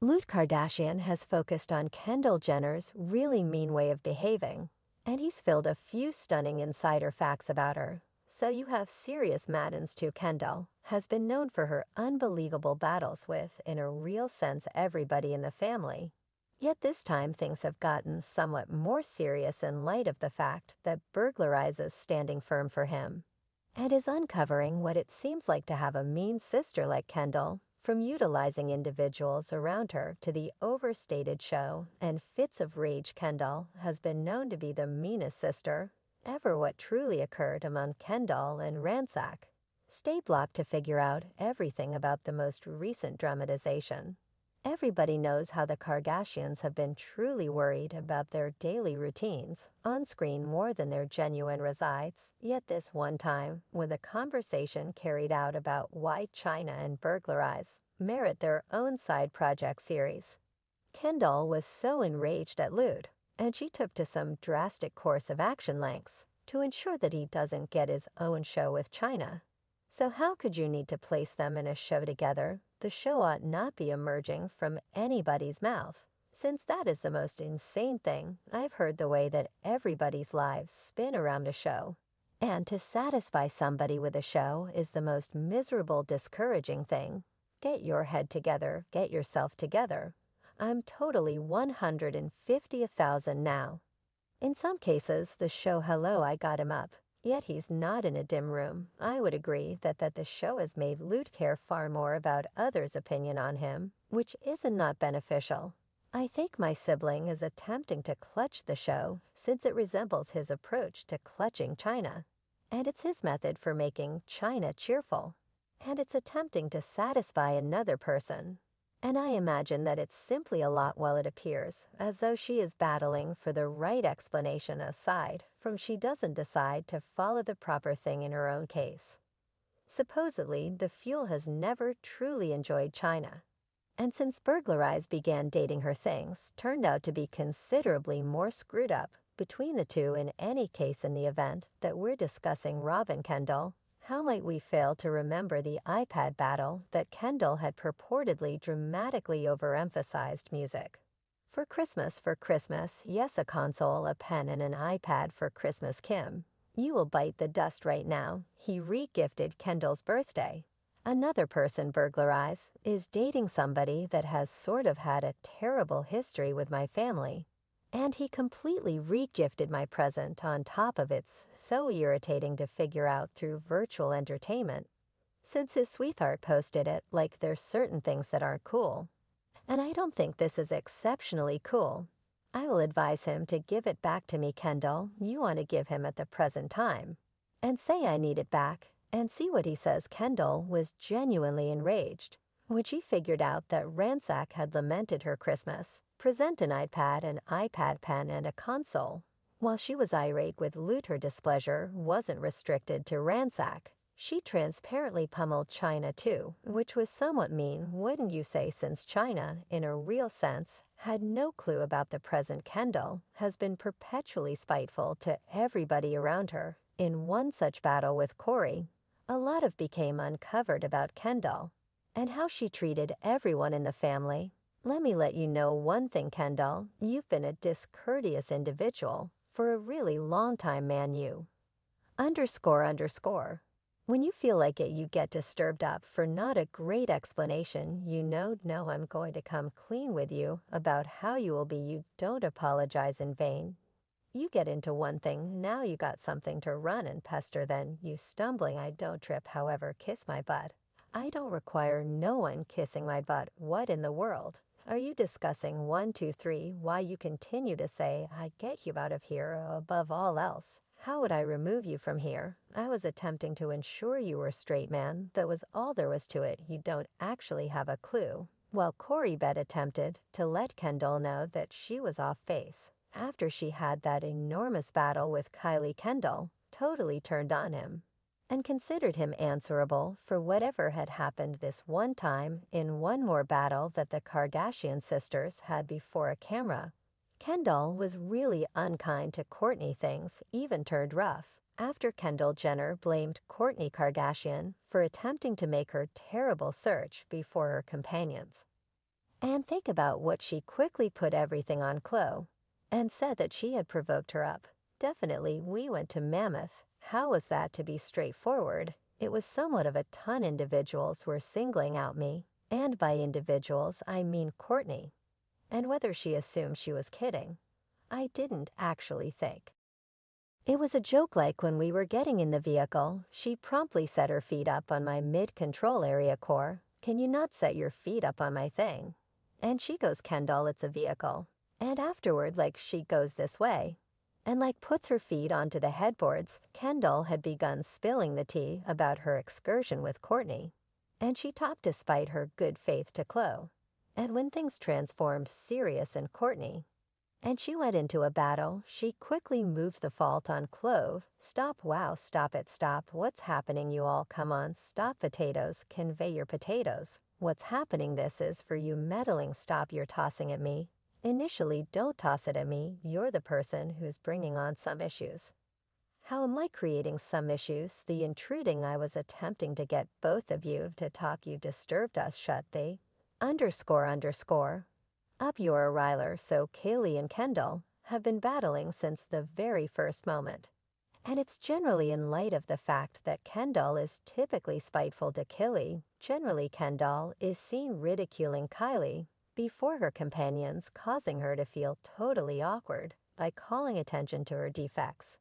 Kourtney Kardashian has focused on Kendall Jenner's really mean way of behaving, and he's filled a few stunning insider facts about her. So you have serious Maddens too. Kendall has been known for her unbelievable battles with, in a real sense, everybody in the family. Yet this time things have gotten somewhat more serious in light of the fact that Burglarize is standing firm for him and is uncovering what it seems like to have a mean sister like Kendall, from utilizing individuals around her to the overstated show and fits of rage. Kendall has been known to be the meanest sister ever. What truly occurred among Kendall and Ransack? Stay blocked to figure out everything about the most recent dramatization. Everybody knows how the Kardashians have been truly worried about their daily routines on screen more than their genuine resides. Yet this one time, with a conversation carried out about why China and Burglarize merit their own side project series, Kendall was so enraged at Lude, and she took to some drastic course of action lengths to ensure that he doesn't get his own show with China. So how could you need to place them in a show together? The show ought not be emerging from anybody's mouth, since that is the most insane thing I've heard. The way that everybody's lives spin around a show, and to satisfy somebody with a show is the most miserable, discouraging thing. Get your head together, get yourself together. I'm totally 150,000 now. In some cases, the show Hello, I Got Him Up, yet he's not in a dim room. I would agree that the show has made Lude care far more about others' opinion on him, which isn't not beneficial. I think my sibling is attempting to clutch the show since it resembles his approach to clutching China. And it's his method for making China cheerful. And it's attempting to satisfy another person. And I imagine that it's simply a lot. While it appears as though she is battling for the right explanation, aside from she doesn't decide to follow the proper thing in her own case. Supposedly, the Fuel has never truly enjoyed China. And since Burglarize began dating her, things turned out to be considerably more screwed up between the two. In any case, in the event that we're discussing Rob and Kendall, how might we fail to remember the iPad battle that Kendall had purportedly dramatically overemphasized music? For Christmas, yes, a console, a pen, and an iPad for Christmas. Kim, you will bite the dust right now. He re-gifted Kendall's birthday. Another person, Burglarize, is dating somebody that has sort of had a terrible history with my family. And he completely re-gifted my present on top of it's so irritating to figure out through virtual entertainment, since his sweetheart posted it like there's certain things that aren't cool. And I don't think this is exceptionally cool. I will advise him to give it back to me. Kendall, you want to give him at the present time. And say I need it back, and see what he says. Kendall was genuinely enraged when she figured out that Ransack had lamented her Christmas present, an iPad, an iPad pen, and a console. While she was irate with Lude, her displeasure wasn't restricted to Ransack. She transparently pummeled China too, which was somewhat mean, wouldn't you say, since China, in a real sense, had no clue about the present. Kendall has been perpetually spiteful to everybody around her. In one such battle with Corey, a lot of became uncovered about Kendall and how she treated everyone in the family. Let me let you know one thing, Kendall, you've been a discourteous individual for a really long time, man. You __. When you feel like it, you get disturbed up for not a great explanation. No, I'm going to come clean with you about how you will be. You don't apologize in vain. You get into one thing, now you got something to run and pester, then you stumbling. I don't trip, however, kiss my butt. I don't require no one kissing my butt. What in the world are you discussing? 1, 2, 3. Why you continue to say, I get you out of here above all else. How would I remove you from here? I was attempting to ensure you were straight, man. That was all there was to it. You don't actually have a clue. Well, Corey Bet attempted to let Kendall know that she was off base after she had that enormous battle with Kylie. Kendall totally turned on him and considered him answerable for whatever had happened this one time in one more battle that the Kardashian sisters had before a camera. Kendall was really unkind to Kourtney. Things even turned rough after Kendall Jenner blamed Kourtney Kardashian for attempting to make her terrible search before her companions. And think about what she quickly put everything on khloe and said that she had provoked her up. Definitely, we went to Mammoth. How was that to be straightforward? It was somewhat of a ton individuals were singling out me. And by individuals, I mean Kourtney. And whether she assumed she was kidding, I didn't actually think. It was a joke, like when we were getting in the vehicle, she promptly set her feet up on my mid-control area core. Can you not set your feet up on my thing? And she goes, Kendall, it's a vehicle. And afterward, like, she goes this way. And like puts her feet onto the headboards. Kendall had begun spilling the tea about her excursion with Kourtney. And she topped despite her good faith to khloe. And when things transformed serious in Kourtney, and she went into a battle, she quickly moved the fault on khloe. Stop, wow, stop it, stop. What's happening, you all? Come on, stop potatoes, convey your potatoes. What's happening? This is for you meddling. Stop your tossing at me. Initially, don't toss it at me. You're the person who's bringing on some issues. How am I creating some issues? The intruding. I was attempting to get both of you to talk. You disturbed us. Shut the __. Up, you're a riler. So Kylie and Kendall have been battling since the very first moment. And it's generally in light of the fact that Kendall is typically spiteful to Kylie. Generally, Kendall is seen ridiculing Kylie before her companions, causing her to feel totally awkward by calling attention to her defects.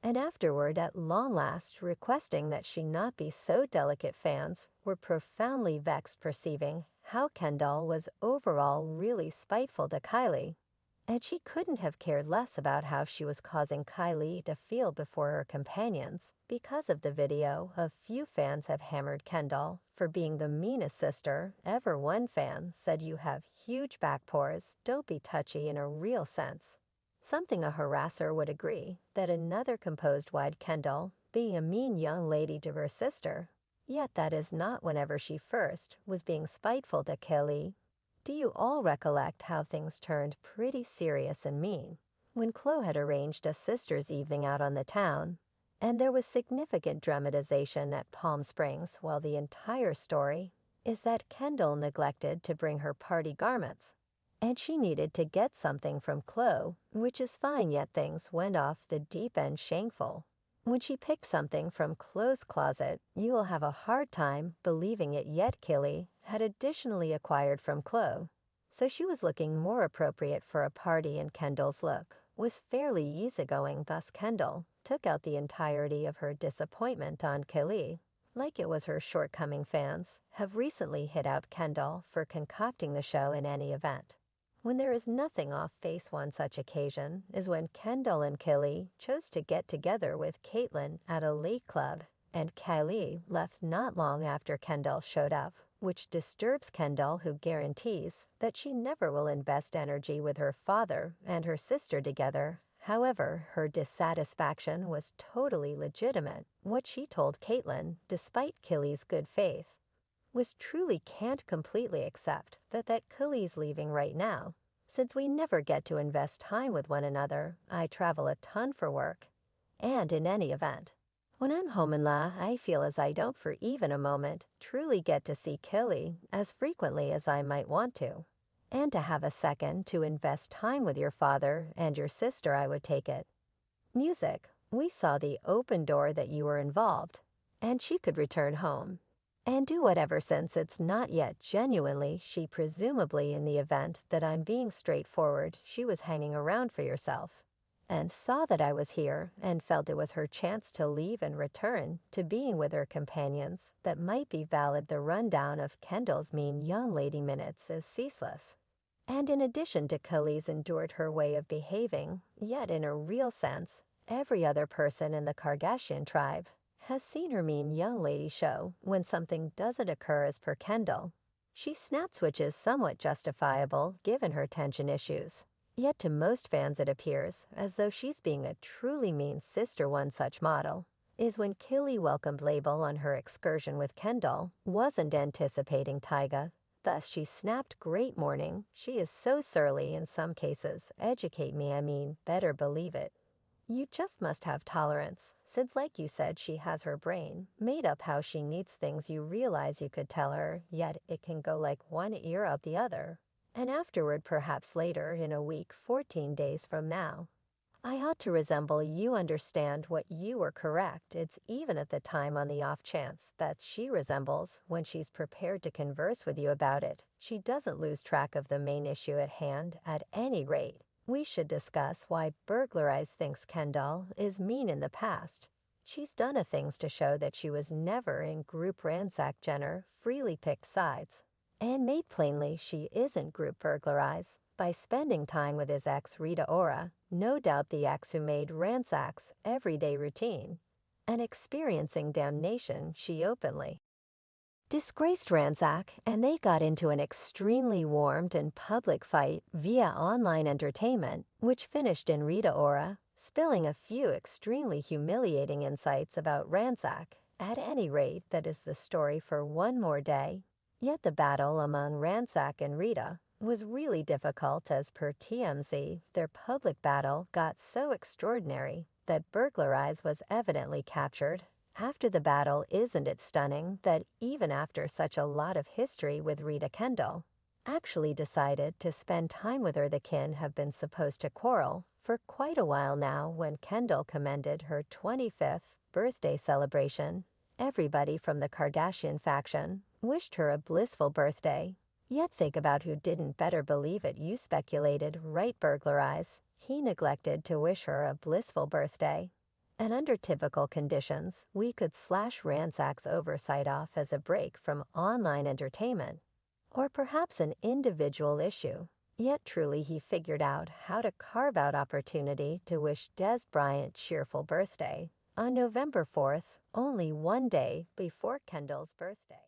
And afterward, at long last, requesting that she not be so delicate. Fans were profoundly vexed, perceiving how Kendall was overall really spiteful to Kylie. And she couldn't have cared less about how she was causing Kylie to feel before her companions. Because of the video, a few fans have hammered Kendall for being the meanest sister ever. One fan said, you have huge back pores, don't be touchy in a real sense. Something a harasser would agree, that another composed wide Kendall being a mean young lady to her sister. Yet that is not whenever she first was being spiteful to Kylie. Do you all recollect how things turned pretty serious and mean when khloe had arranged a sisters' evening out on the town, and there was significant dramatization at Palm Springs, while the entire story is that Kendall neglected to bring her party garments, and she needed to get something from khloe, which is fine, yet things went off the deep end shameful. When she picked something from khloe's closet, you will have a hard time believing it, yet Kylie had additionally acquired from khloe. So she was looking more appropriate for a party, and Kendall's look was fairly easygoing. Thus Kendall took out the entirety of her disappointment on Kylie. Like it was her shortcoming. Fans have recently hit out Kendall for concocting the show in any event. When there is nothing off base, one such occasion is when Kendall and Kylie chose to get together with Caitlyn at a late club, and Kylie left not long after Kendall showed up, which disturbs Kendall, who guarantees that she never will invest energy with her father and her sister together. However, her dissatisfaction was totally legitimate. What she told Caitlyn, despite Kylie's good faith, was truly can't completely accept that Kylie's leaving right now, since we never get to invest time with one another. I travel a ton for work, and in any event, when I'm home in La, I feel as I don't for even a moment truly get to see Kylie as frequently as I might want to. And to have a second to invest time with your father and your sister, I would take it. Music. We saw the open door that you were involved, and she could return home and do whatever, since it's not yet genuinely she, presumably in the event that I'm being straightforward, she was hanging around for yourself, and saw that I was here and felt it was her chance to leave and return to being with her companions. That might be valid. The rundown of Kendall's mean young lady minutes is ceaseless. And in addition to Kylie's endured her way of behaving, yet in a real sense, every other person in the Kardashian tribe has seen her mean young lady show when something doesn't occur as per Kendall. She snaps, which is somewhat justifiable given her tension issues. Yet to most fans it appears as though she's being a truly mean sister. One such model is when Kylie welcomed label on her excursion with Kendall, wasn't anticipating Tyga. Thus she snapped, great morning. She is so surly in some cases. Educate me, I mean, better believe it. You just must have tolerance, since like you said, she has her brain made up how she needs things. You realize you could tell her, yet it can go like one ear out the other. and afterward perhaps later in a week 14 days from now. I ought to resemble you understand what you were correct. It's even at the time on the off chance that she resembles when she's prepared to converse with you about it. She doesn't lose track of the main issue at hand at any rate. We should discuss why burglarize thinks Kendall is mean in the past. She's done a things to show that she was never in group ransack Jenner freely picked sides. And made plainly she isn't group burglarize by spending time with his ex Rita Ora, no doubt the ex who made ransack's everyday routine, and experiencing damnation she openly disgraced ransack, and they got into an extremely warmed and public fight via online entertainment, which finished in Rita Ora spilling a few extremely humiliating insights about ransack. At any rate, that is the story for one more day. Yet the battle among Ransack and Rita was really difficult as per TMZ. Their public battle got so extraordinary that burglarize was evidently captured. After the battle, isn't it stunning that even after such a lot of history with Rita, Kendall actually decided to spend time with her? The kin have been supposed to quarrel for quite a while now. When Kendall commended her 25th birthday celebration, everybody from the Kardashian faction wished her a blissful birthday. Yet think about who didn't better believe it. You speculated, right? Burglarize. He neglected to wish her a blissful birthday. And under typical conditions, we could slash Ransack's oversight off as a break from online entertainment, or perhaps an individual issue. Yet truly he figured out how to carve out opportunity to wish Des Bryant cheerful birthday on November 4th, only one day before Kendall's birthday.